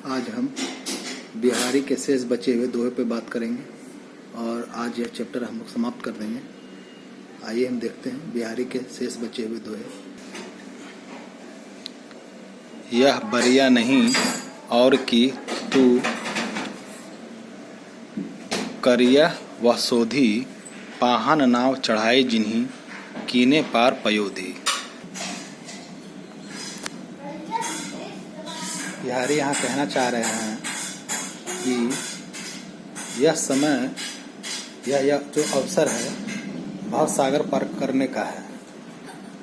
आज हम बिहारी के शेष बचे हुए दोहे पे बात करेंगे और आज यह चैप्टर हम लोग समाप्त कर देंगे। आइए हम देखते हैं बिहारी के शेष बचे हुए दोहे। यह बरिया नहीं और की तू करिया वह सोधी, पाहन नाव चढ़ाई जिन्हीं कीने पार पयोधी। बिहारी यहाँ कहना चाह रहे हैं कि यह समय यह जो अवसर है भव सागर पार करने का है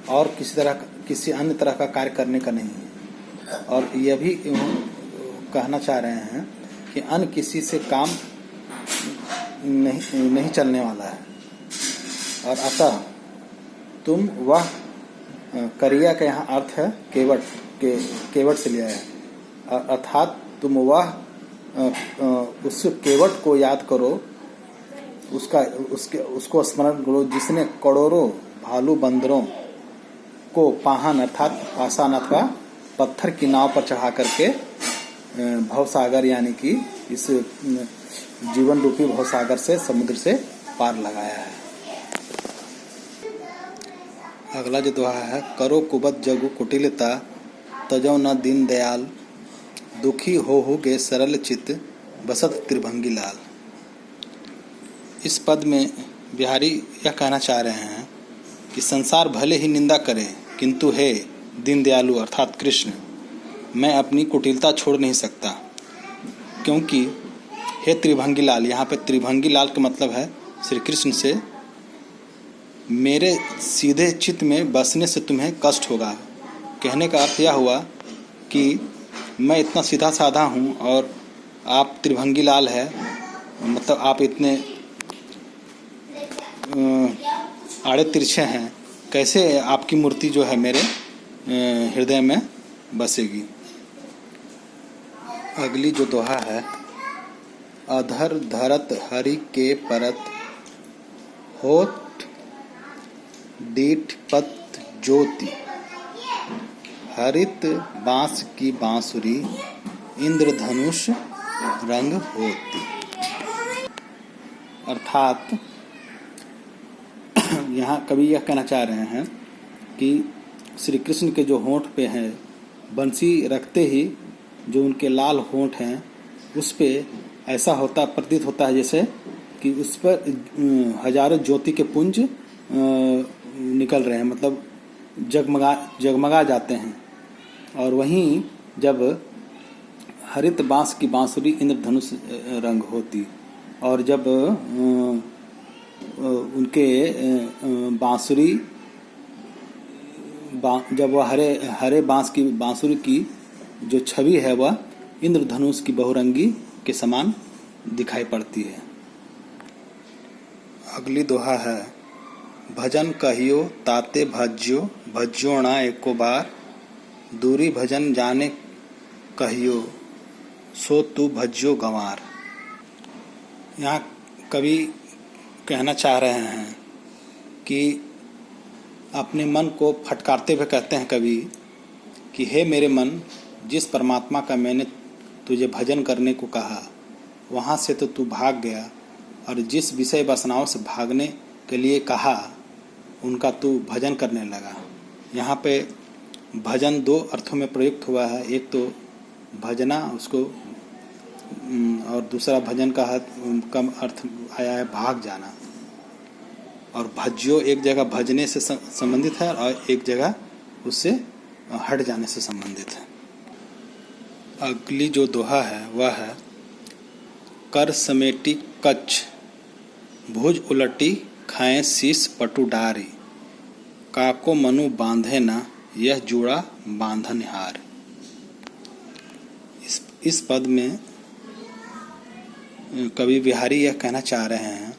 और किसी अन्य तरह का कार्य करने का नहीं है। और यह भी कहना चाह रहे हैं कि अन्य किसी से काम नहीं चलने वाला है। और अतः तुम वह करिया का यहाँ अर्थ है केवट से लिया है, अर्थात तुम वह उस केवट को याद करो, उसको स्मरण करो जिसने करोड़ों भालू बंदरों को पाहन अर्थात पाषाण अथवा पत्थर की नाव पर चढ़ा करके भवसागर यानी कि इस जीवन रूपी भवसागर से समुद्र से पार लगाया है। अगला जो दोहा है, करो कुबत जगु कुटिलता तजो न दीन दयाल, दुखी हो गे सरल चित बसत त्रिभंगी लाल। इस पद में बिहारी यह कहना चाह रहे हैं कि संसार भले ही निंदा करे किंतु हे दीन दयालु अर्थात कृष्ण, मैं अपनी कुटिलता छोड़ नहीं सकता, क्योंकि हे त्रिभंगी लाल, यहाँ पे त्रिभंगी लाल का मतलब है श्री कृष्ण से मेरे सीधे चित्त में बसने से तुम्हें कष्ट होगा। कहने का अर्थ यह हुआ कि मैं इतना सीधा साधा हूँ और आप त्रिभंगी लाल है, मतलब आप इतने आड़े तिरछे हैं, कैसे आपकी मूर्ति जो है मेरे हृदय में बसेगी। अगली जो दोहा है, अधर धरत हरि के परत होत डीठ पत ज्योति, हरित बांस की बांसुरी इंद्रधनुष रंग होती। अर्थात यहाँ कवि यह कहना चाह रहे हैं कि श्री कृष्ण के जो होंठ पे हैं बंसी रखते ही जो उनके लाल होंठ हैं उस पे ऐसा प्रतीत होता है जैसे कि उस पर हजारों ज्योति के पुंज निकल रहे हैं, मतलब जगमगा जाते हैं। और वहीं जब हरित बांस की बांसुरी इंद्रधनुष रंग होती और जब उनके बांसुरी जब वह हरे बांस की बांसुरी की जो छवि है वह इंद्रधनुष की बहुरंगी के समान दिखाई पड़ती है। अगली दोहा है, भजन कहियो ताते भज्यो ना एको बार, दूरी भजन जाने कहियो सो तू भज्यो गंवार। यहाँ कवि कहना चाह रहे हैं कि अपने मन को फटकारते हुए कहते हैं कवि कि हे मेरे मन, जिस परमात्मा का मैंने तुझे भजन करने को कहा वहाँ से तो तू भाग गया, और जिस विषय वासनाओं से भागने के लिए कहा उनका तू भजन करने लगा। यहाँ पे भजन दो अर्थों में प्रयुक्त हुआ है, एक तो भजना उसको और दूसरा भजन का कम अर्थ आया है भाग जाना। और भज्यो एक जगह भजने से संबंधित है और एक जगह उससे हट जाने से संबंधित है। अगली जो दोहा है वह है, कर समेटी कच्छ भुज उलटी खाएं शीश पटु डारी, काको मनु बांधे ना यह जुड़ा बांधन हार। इस पद में कवि बिहारी यह कहना चाह रहे हैं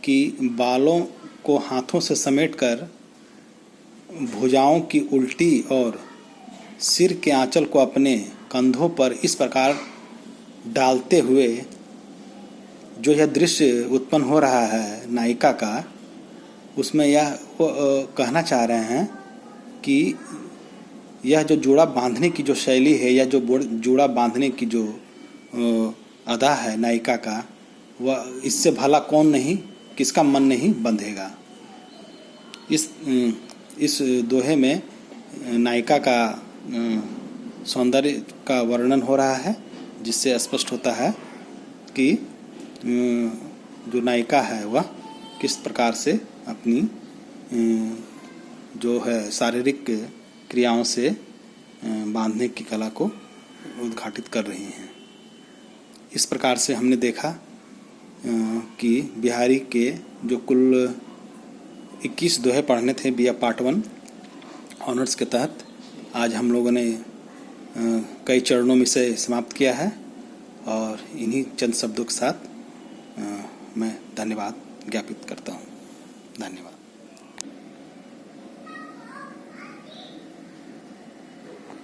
कि बालों को हाथों से समेटकर भुजाओं की उल्टी और सिर के आंचल को अपने कंधों पर इस प्रकार डालते हुए जो यह दृश्य उत्पन्न हो रहा है नायिका का, उसमें यह कहना चाह रहे हैं कि यह जो जोड़ा बांधने की जो शैली है या जो जोड़ा बांधने की जो अदा है नायिका का, वह इससे भला कौन नहीं, किसका मन नहीं बंधेगा। इस दोहे में नायिका का सौंदर्य का वर्णन हो रहा है, जिससे स्पष्ट होता है कि जो नायिका है वह किस प्रकार से अपनी जो है शारीरिक क्रियाओं से बांधने की कला को उद्घाटित कर रही हैं। इस प्रकार से हमने देखा कि बिहारी के जो कुल 21 दोहे पढ़ने थे BA पार्ट 1 ऑनर्स के तहत, आज हम लोगों ने कई चरणों में से समाप्त किया है। और इन्हीं चंद शब्दों के साथ मैं धन्यवाद ज्ञापित करता हूँ। धन्यवाद।